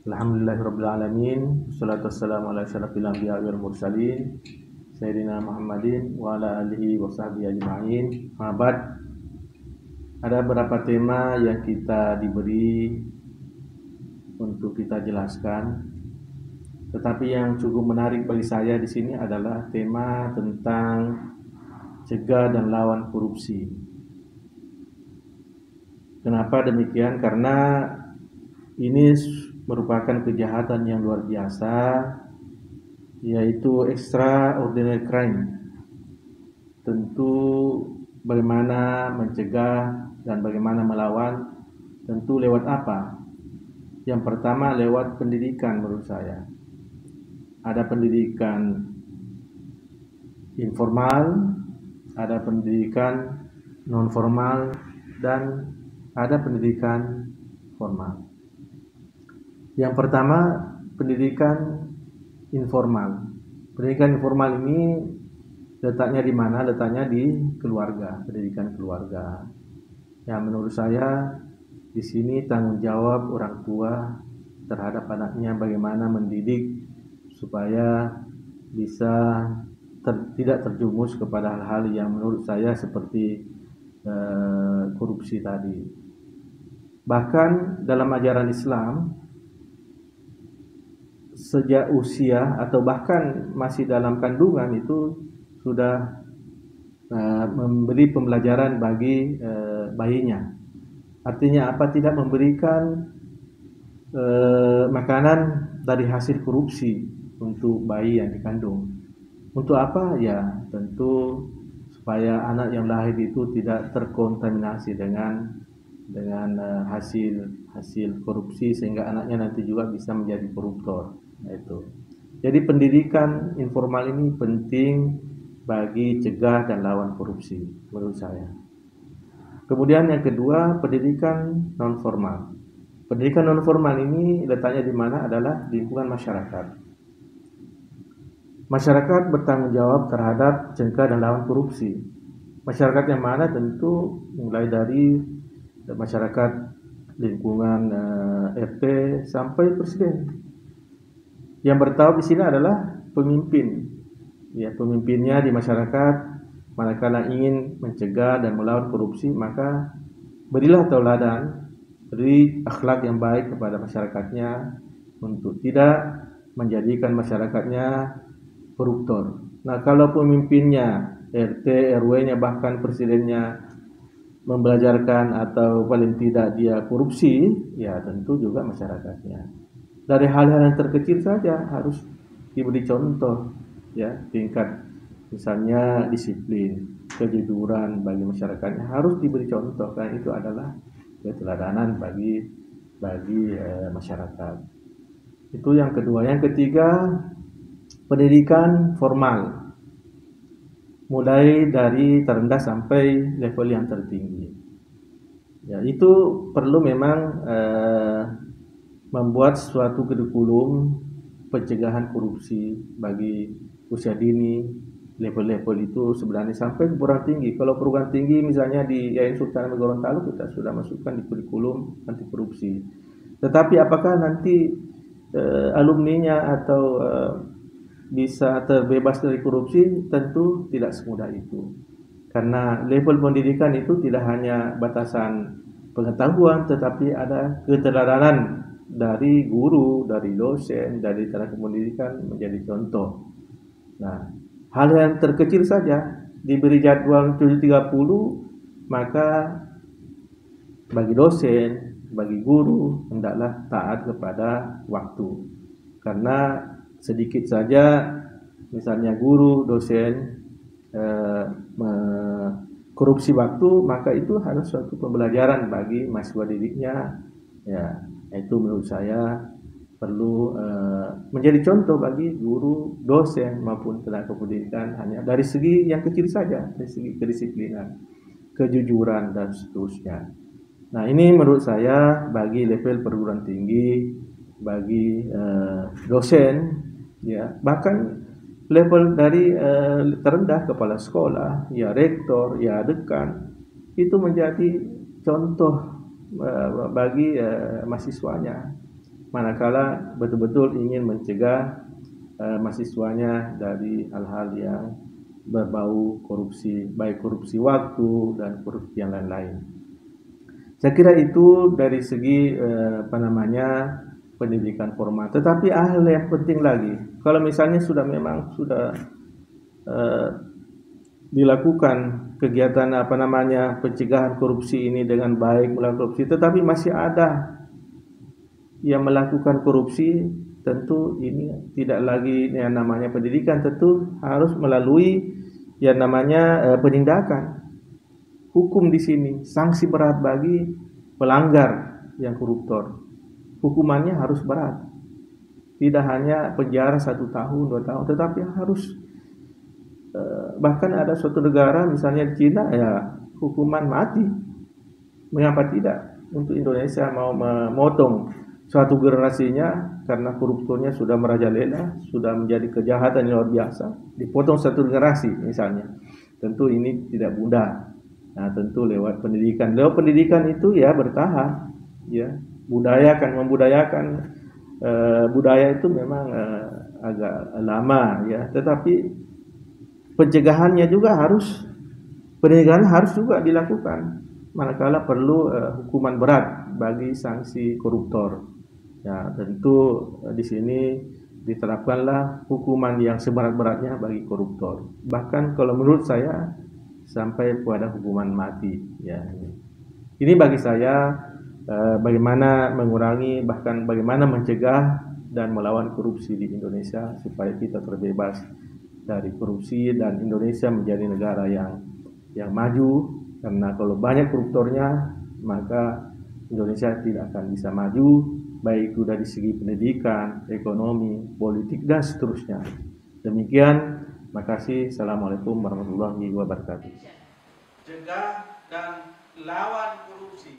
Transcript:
Alhamdulillahirabbil alamin. Wassalatu wassalamu ala asyrafil anbiya'i wal mursalin Sayyidina Muhammadin wa ala alihi wa sahbihi ajma'in. Mabat, ada beberapa tema yang kita diberi untuk kita jelaskan. Tetapi yang cukup menarik bagi saya di sini adalah tema tentang cegah dan lawan korupsi. Kenapa demikian? Karena ini merupakan kejahatan yang luar biasa, yaitu extraordinary crime. Tentu bagaimana mencegah dan bagaimana melawan, tentu lewat apa? Yang pertama lewat pendidikan menurut saya. Ada pendidikan informal, ada pendidikan non formal, dan ada pendidikan formal. Yang pertama, pendidikan informal. Pendidikan informal ini letaknya di mana? Letaknya di keluarga, pendidikan keluarga. Yang menurut saya di sini tanggung jawab orang tua terhadap anaknya bagaimana mendidik supaya bisa tidak terjumus kepada hal-hal yang menurut saya seperti korupsi tadi. Bahkan dalam ajaran Islam, sejak usia atau bahkan masih dalam kandungan itu sudah memberi pembelajaran bagi bayinya. Artinya apa? Tidak memberikan makanan dari hasil korupsi untuk bayi yang dikandung. Untuk apa? Ya tentu supaya anak yang lahir itu tidak terkontaminasi dengan hasil korupsi, sehingga anaknya nanti juga bisa menjadi koruptor. Itu. Jadi pendidikan informal ini penting bagi cegah dan lawan korupsi menurut saya. Kemudian yang kedua, pendidikan non formal. Pendidikan non formal ini letaknya di mana? Adalah lingkungan masyarakat. Masyarakat bertanggung jawab terhadap cegah dan lawan korupsi. Masyarakat yang mana? Tentu mulai dari masyarakat lingkungan RT sampai presiden. Yang bertanggung di sini adalah pemimpin. Ya, pemimpinnya di masyarakat manakala ingin mencegah dan melawan korupsi, maka berilah tauladan, beri akhlak yang baik kepada masyarakatnya untuk tidak menjadikan masyarakatnya koruptor. Nah, kalau pemimpinnya RT, RW-nya bahkan presidennya membelajarkan atau paling tidak dia korupsi, ya tentu juga masyarakatnya. Dari hal-hal yang terkecil saja harus diberi contoh, ya, tingkat misalnya disiplin, kejujuran bagi masyarakatnya harus diberi contoh, karena itu adalah keteladanan bagi masyarakat. Itu yang kedua. Yang ketiga, pendidikan formal, mulai dari terendah sampai level yang tertinggi. Ya, itu perlu memang membuat suatu kurikulum pencegahan korupsi bagi usia dini. Level-level itu sebenarnya sampai perguruan tinggi. Kalau perguruan tinggi misalnya di Yayasan Sultan Hamid Gorontalo, kita sudah masukkan di kurikulum anti korupsi. Tetapi apakah nanti alumninya atau bisa terbebas dari korupsi? Tentu tidak semudah itu. Karena level pendidikan itu tidak hanya batasan pengetahuan, tetapi ada keteladanan dari guru, dari dosen, dari tenaga pendidikan menjadi contoh. Nah, hal yang terkecil saja diberi jadwal 7.30, maka bagi dosen, bagi guru hendaklah taat kepada waktu. Karena sedikit saja misalnya guru, dosen korupsi waktu, maka itu harus suatu pembelajaran bagi mahasiswa didiknya. Ya, itu menurut saya perlu menjadi contoh bagi guru, dosen maupun tenaga pendidikan, hanya dari segi yang kecil saja, dari segi kedisiplinan, kejujuran dan seterusnya. Nah, ini menurut saya bagi level perguruan tinggi, bagi dosen, ya, bahkan level dari terendah kepala sekolah, ya rektor, ya dekan, itu menjadi contoh bagi mahasiswanya. manakala betul-betul ingin mencegah mahasiswanya dari hal-hal yang berbau korupsi, baik korupsi waktu dan korupsi yang lain-lain. Saya kira itu dari segi pendidikan formal. Tetapi hal yang penting lagi, kalau misalnya memang sudah dilakukan kegiatan pencegahan korupsi ini dengan baik, melakukan korupsi, tetapi masih ada yang melakukan korupsi, tentu ini tidak lagi yang namanya pendidikan, tentu harus melalui yang namanya penindakan hukum. Di sini sanksi berat bagi pelanggar yang koruptor. Hukumannya harus berat, tidak hanya penjara 1 tahun 2 tahun, tetapi harus bahkan ada suatu negara misalnya di Cina ya hukuman mati. Mengapa tidak? Untuk Indonesia mau memotong suatu generasinya karena koruptornya sudah merajalela, sudah menjadi kejahatan yang luar biasa, dipotong satu generasi misalnya. Tentu ini tidak mudah. Nah, tentu lewat pendidikan. Lewat pendidikan itu ya bertahap, ya membudayakan. Budaya itu memang agak lama, ya. Tetapi pencegahannya juga pencegahan harus juga dilakukan. Manakala perlu hukuman berat bagi sanksi koruptor. Ya, tentu di sini diterapkanlah hukuman yang seberat-beratnya bagi koruptor. Bahkan kalau menurut saya sampai pada hukuman mati. Ya, ini bagi saya bagaimana mengurangi, bahkan bagaimana mencegah dan melawan korupsi di Indonesia supaya kita terbebas dari korupsi dan Indonesia menjadi negara yang maju. Karena kalau banyak koruptornya, maka Indonesia tidak akan bisa maju, baik itu dari segi pendidikan, ekonomi, politik, dan seterusnya. Demikian, makasih. Assalamualaikum warahmatullahi wabarakatuh. Cegah dan lawan korupsi.